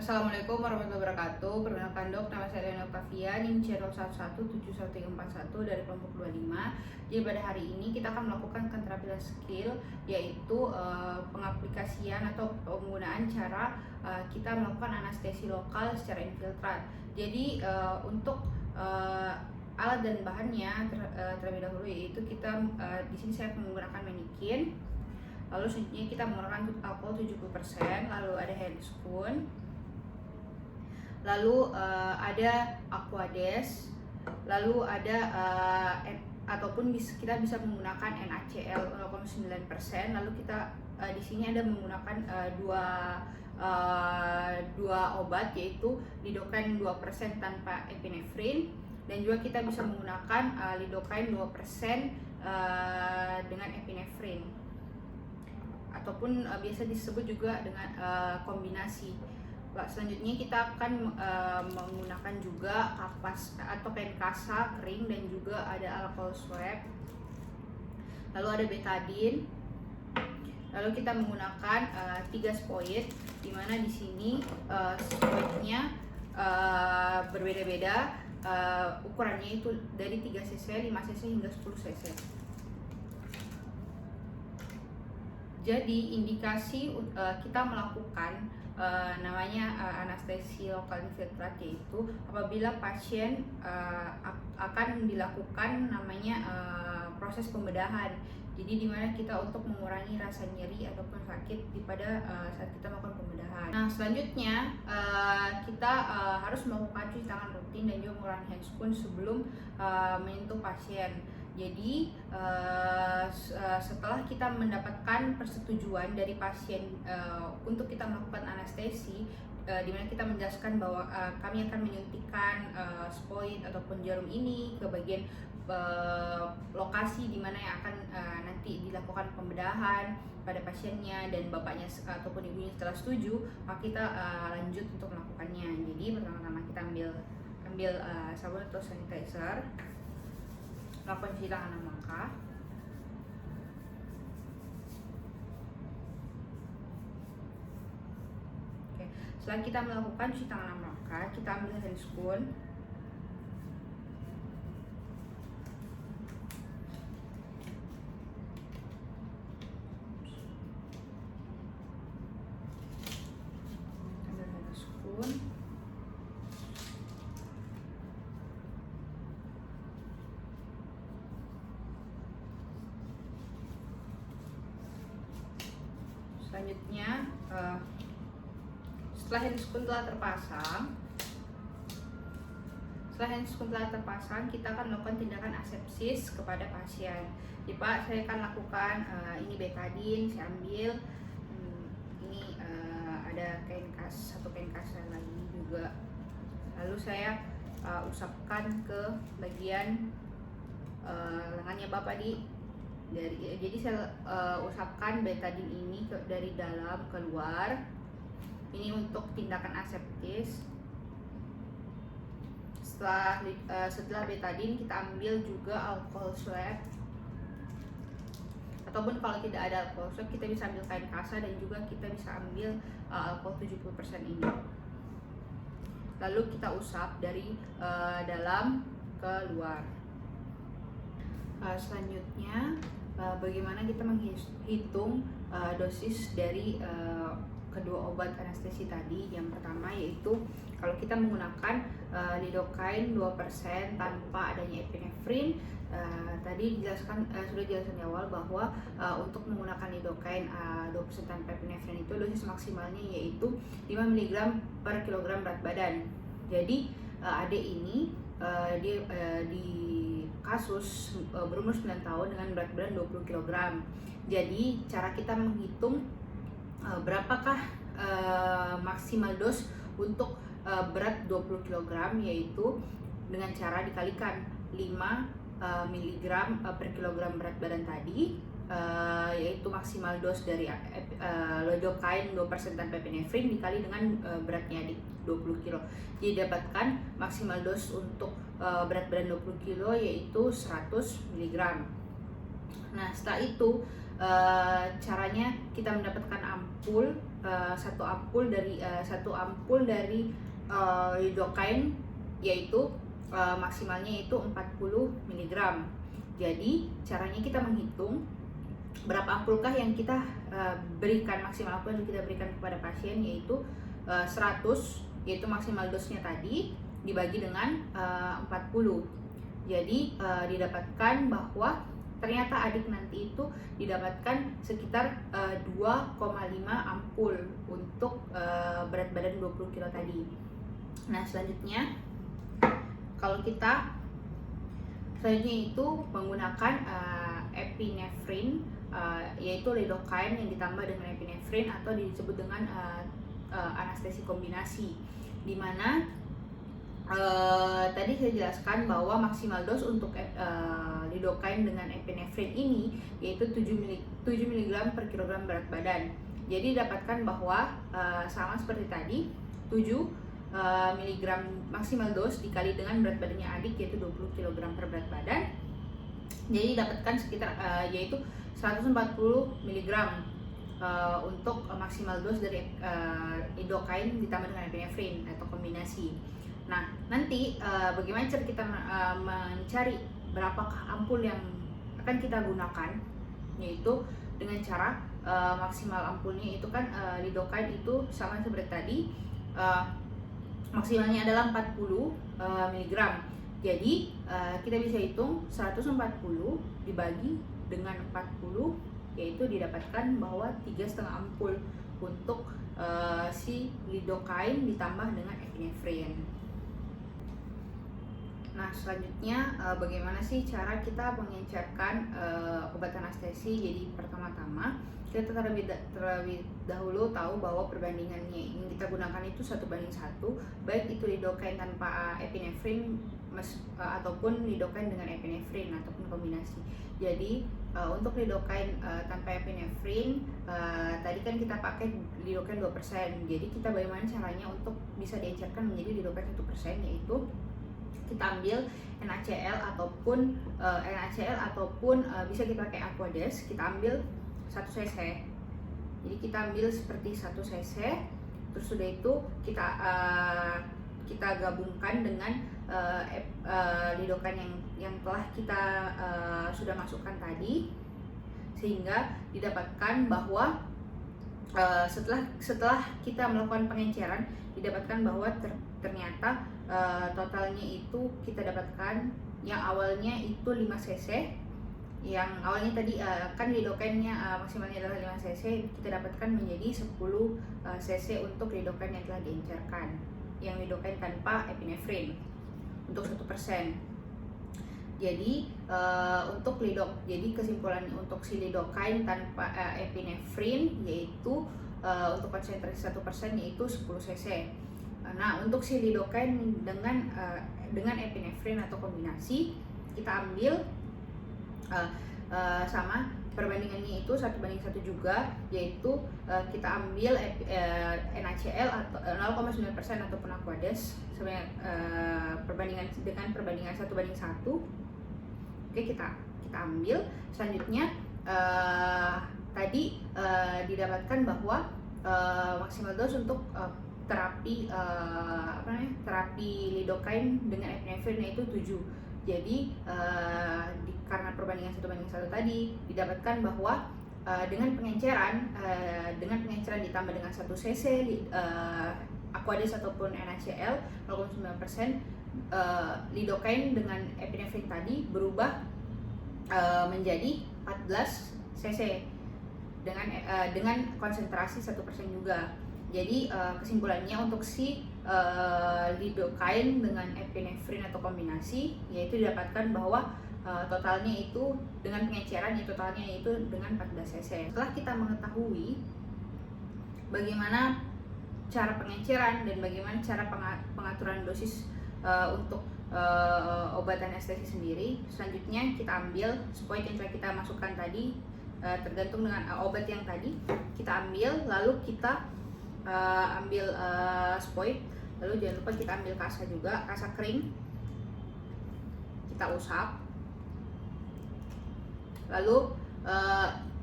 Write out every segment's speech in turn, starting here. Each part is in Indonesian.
Assalamualaikum warahmatullahi wabarakatuh. Perkenalkan dok, nama saya Lena Octavia, NIM channel 1171341 dari kelompok 25. Jadi pada hari ini kita akan melakukan keterampilan skill, yaitu pengaplikasian atau penggunaan cara kita melakukan anestesi lokal secara infiltrat. Jadi untuk alat dan bahannya terlebih dahulu, yaitu kita di sini saya menggunakan manikin. Lalu selanjutnya kita menggunakan alkohol 70%, lalu ada handscoon, lalu ada aquades, lalu ada ataupun kita bisa menggunakan NaCl 0,9%. Lalu kita di sini ada menggunakan dua obat, yaitu lidocaine 2% tanpa epinefrin, dan juga kita bisa menggunakan lidocaine 2% dengan epinefrin, ataupun biasa disebut juga dengan kombinasi. Selanjutnya kita akan menggunakan juga kapas atau kain kasa kering, dan juga ada alkohol swab, lalu ada betadine. Lalu kita menggunakan 3 spoid, dimana di sini spoidnya berbeda-beda, ukurannya itu dari 3 cc, 5 cc hingga 10 cc. Jadi indikasi kita melakukan namanya anestesi lokal infiltrat, yaitu apabila pasien akan dilakukan namanya proses pembedahan. Jadi dimana kita untuk mengurangi rasa nyeri ataupun sakit pada saat kita melakukan pembedahan. Nah selanjutnya kita harus melakukan cuci tangan rutin dan juga menggunakan handscoon sebelum menyentuh pasien. Jadi setelah kita mendapatkan persetujuan dari pasien untuk kita melakukan anestesi, di mana kita menjelaskan bahwa kami akan menyuntikkan spoid ataupun jarum ini ke bagian lokasi di mana yang akan nanti dilakukan pembedahan pada pasiennya, dan bapaknya ataupun ibunya setelah setuju, maka kita lanjut untuk melakukannya. Jadi pertama-tama kita ambil sabun atau sanitizer, lakukan cuci tangan 6 langkah. Oke. Setelah kita melakukan cuci tangan 6 langkah, kita ambil handscoon, selanjutnya setelah handscoon telah terpasang, kita akan melakukan tindakan asepsis kepada pasien. Jadi Pak, saya akan lakukan ini betadine, saya ambil ini ada satu kain kasa lagi juga, lalu saya usapkan ke bagian lengannya Bapak jadi saya usapkan betadine ini dari dalam keluar. Ini untuk tindakan aseptis. Setelah betadine, kita ambil juga alkohol swab, ataupun kalau tidak ada alkohol swab kita bisa ambil kain kasa, dan juga kita bisa ambil alkohol 70% ini. Lalu kita usap dari dalam ke luar. Selanjutnya bagaimana kita menghitung dosis dari kedua obat anestesi tadi. Yang pertama yaitu kalau kita menggunakan lidocaine 2% tanpa adanya epinefrin, tadi sudah dijelaskan di awal bahwa untuk menggunakan lidocaine 2% tanpa epinefrin itu dosis maksimalnya yaitu 5 mg per kilogram berat badan. Jadi adik ini dia di kasus berumur 9 tahun dengan berat badan 20 kg. Jadi cara kita menghitung berapakah maksimal dos untuk berat 20 kg, yaitu dengan cara dikalikan 5 mg per kilogram berat badan tadi, yaitu maksimal dos dari lidocaine 2% tanpa epinefrin dikali dengan beratnya adik 20 kg. Jadi dapatkan maksimal dos untuk berat badan 20 kg yaitu 100 mg. Nah setelah itu caranya kita mendapatkan ampul, satu ampul dari lidocaine, yaitu maksimalnya itu 40 mg. Jadi caranya kita menghitung berapa ampulkah yang kita berikan, maksimal ampul yang kita berikan kepada pasien, yaitu 100, yaitu maksimal dosnya tadi, dibagi dengan 40. Jadi didapatkan bahwa ternyata adik nanti itu didapatkan sekitar 2,5 ampul untuk berat badan 20 kilo tadi. Nah selanjutnya, kalau kita itu menggunakan epinefrin, yaitu lidocaine yang ditambah dengan epinefrin atau disebut dengan anestesi kombinasi, dimana tadi saya jelaskan bahwa maksimal dos untuk lidocaine dengan epinefrin ini yaitu 7 mg per kilogram berat badan. Jadi dapatkan bahwa sama seperti tadi, 7 mg maksimal dos dikali dengan berat badannya adik yaitu 20 kg per berat badan. Jadi dapatkan sekitar yaitu 140 mg untuk maksimal dos dari lidocaine ditambah dengan epinefrin atau kombinasi. Nah, nanti bagaimana cara kita mencari berapakah ampul yang akan kita gunakan, yaitu dengan cara maksimal ampulnya itu kan lidocaine itu sama seperti tadi, maksimalnya adalah 40 mg. Jadi kita bisa hitung 140 dibagi dengan 40, yaitu didapatkan bahwa 3,5 ampul untuk si lidocaine ditambah dengan epinefrin. Nah selanjutnya bagaimana sih cara kita mengencerkan obat anestesi? Jadi pertama-tama kita terlebih dahulu tahu bahwa perbandingannya yang kita gunakan itu 1:1, baik itu lidocaine tanpa epinefrin ataupun lidocaine dengan epinefrin ataupun kombinasi. Jadi untuk lidocaine tanpa epinefrin tadi kan kita pakai lidocaine 2%. Jadi kita bagaimana caranya untuk bisa diencerkan menjadi lidocaine 1%, yaitu kita ambil NaCl ataupun bisa kita pakai Aquades. Kita ambil 1 cc. Jadi kita ambil seperti 1 cc, terus sudah itu kita gabungkan dengan lidocaine yang telah kita sudah masukkan tadi, sehingga didapatkan bahwa setelah kita melakukan pengenceran didapatkan bahwa ternyata totalnya itu kita dapatkan yang awalnya itu 5 cc, yang awalnya tadi kan lidocaine-nya maksimalnya adalah 5 cc, kita dapatkan menjadi 10 cc untuk lidocaine yang telah diencerkan, yang lidocaine tanpa epinefrin untuk 1%. Jadi jadi kesimpulannya untuk si lidocaine tanpa epinefrin yaitu untuk konsentrasi 1% yaitu 10 cc. Nah untuk si lidocaine dengan epinefrin atau kombinasi kita ambil sama perbandingannya itu 1:1 juga, yaitu kita ambil NaCl atau 0,9% ataupun Aquades sebanyak perbandingan 1:1. Oke, kita ambil. Selanjutnya tadi didapatkan bahwa maksimal dos untuk terapi lidocaine dengan epinefrin yaitu 7. Jadi karena perbandingan 1:1 tadi didapatkan bahwa dengan pengenceran ditambah dengan 1 cc Aquades ataupun NaCl 0,9%, lidocaine dengan epinefrin tadi berubah menjadi 14 cc dengan konsentrasi 1% juga. Jadi kesimpulannya untuk si lidocaine dengan epinefrin atau kombinasi yaitu didapatkan bahwa totalnya itu dengan pengenceran totalnya itu dengan 14 cc. Setelah kita mengetahui bagaimana cara pengenceran dan bagaimana cara pengaturan dosis untuk obat anestesi sendiri, selanjutnya kita ambil spoit yang telah kita masukkan tadi, tergantung dengan obat yang tadi kita ambil, lalu kita ambil spoit, lalu jangan lupa kita ambil kasa juga, kasa kering, kita usap, lalu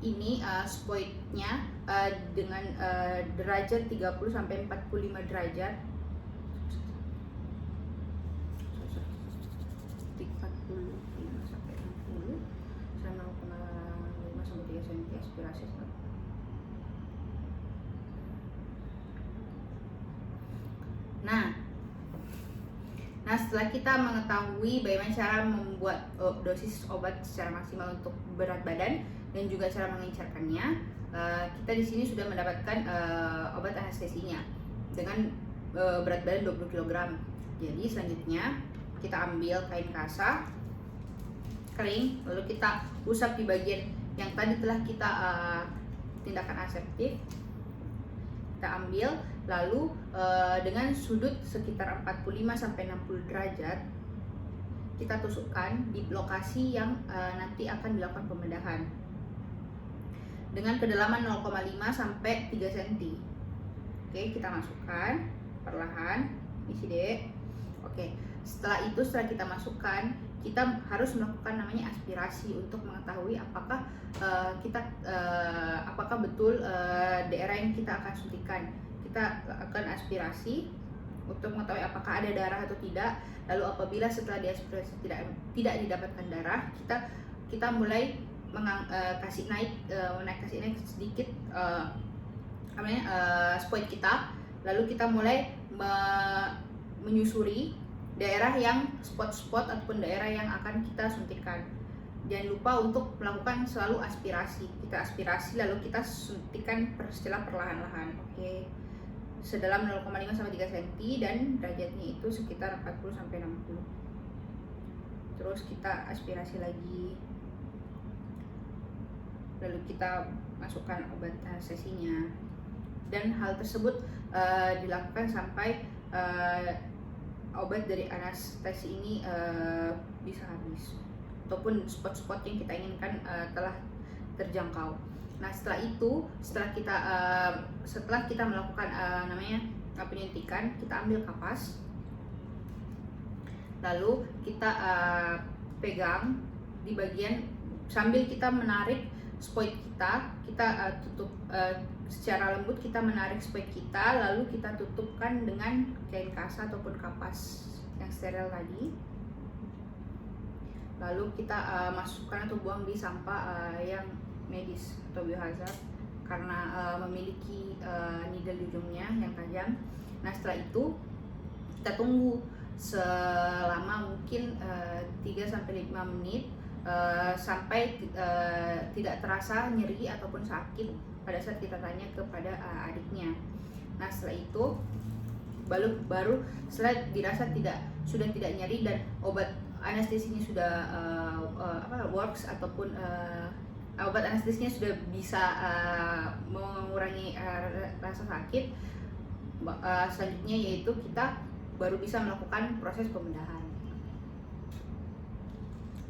ini spoidnya dengan derajat 30 sampai 45 derajat. 45 sampai 60 sama 0,5 sampai 3 cm aspirasi. Nah, setelah kita mengetahui bagaimana cara membuat dosis obat secara maksimal untuk berat badan dan juga cara mengencerkannya, kita di sini sudah mendapatkan obat anestesinya dengan berat badan 20 kg. Jadi selanjutnya kita ambil kain kasa kering, lalu kita usap di bagian yang tadi telah kita tindakan aseptik. Kita ambil, lalu dengan sudut sekitar 45 sampai 60 derajat kita tusukkan di lokasi yang nanti akan dilakukan pembedahan dengan kedalaman 0,5 sampai 3 cm. Oke, kita masukkan perlahan, isi deh. Oke, setelah kita masukkan, kita harus melakukan namanya aspirasi untuk mengetahui apakah apakah betul daerah yang kita akan suntikan. Kita akan aspirasi untuk mengetahui apakah ada darah atau tidak. Lalu apabila setelah diaspirasi tidak didapatkan darah, kita mulai kasih naik sedikit spoid kita. Lalu kita mulai menyusuri daerah yang spot-spot ataupun daerah yang akan kita suntikan. Jangan lupa untuk melakukan selalu aspirasi. Kita aspirasi lalu kita suntikan secara perlahan-lahan. Oke. Sedalam 0,5 sampai 3 cm dan derajatnya itu sekitar 40 sampai 60. Terus kita aspirasi lagi. Lalu kita masukkan obat anestesinya. Dan hal tersebut dilakukan sampai obat dari anestesi ini bisa habis ataupun spot-spot yang kita inginkan telah terjangkau. Nah, setelah kita melakukan penyuntikan, kita ambil kapas, lalu kita pegang di bagian sambil kita menarik spoid kita tutup secara lembut, kita menarik spoid kita, lalu kita tutupkan dengan kain kasa ataupun kapas yang steril tadi. Lalu kita masukkan atau buang di sampah yang medis atau biohazard karena memiliki needle di ujungnya yang tajam. Nah, setelah itu kita tunggu selama mungkin 3 sampai 5 menit sampai tidak terasa nyeri ataupun sakit pada saat kita tanya kepada adiknya. Nah, setelah itu baru setelah dirasa sudah tidak nyeri dan obat anestesinya sudah works ataupun obat anestesinya sudah bisa mengurangi rasa sakit, selanjutnya yaitu kita baru bisa melakukan proses pembedahan.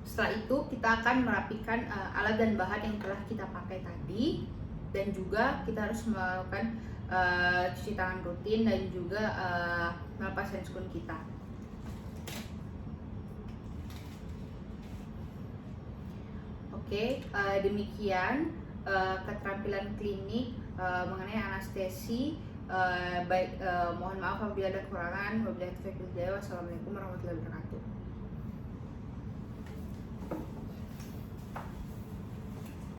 Setelah itu kita akan merapikan alat dan bahan yang telah kita pakai tadi, dan juga kita harus melakukan cuci tangan rutin dan juga melepas handscoon kita. Oke, demikian keterampilan klinik mengenai anestesi. Mohon maaf apabila ada kekurangan. Wabillahi taufiq wal hidayah. Wassalamualaikum warahmatullahi wabarakatuh.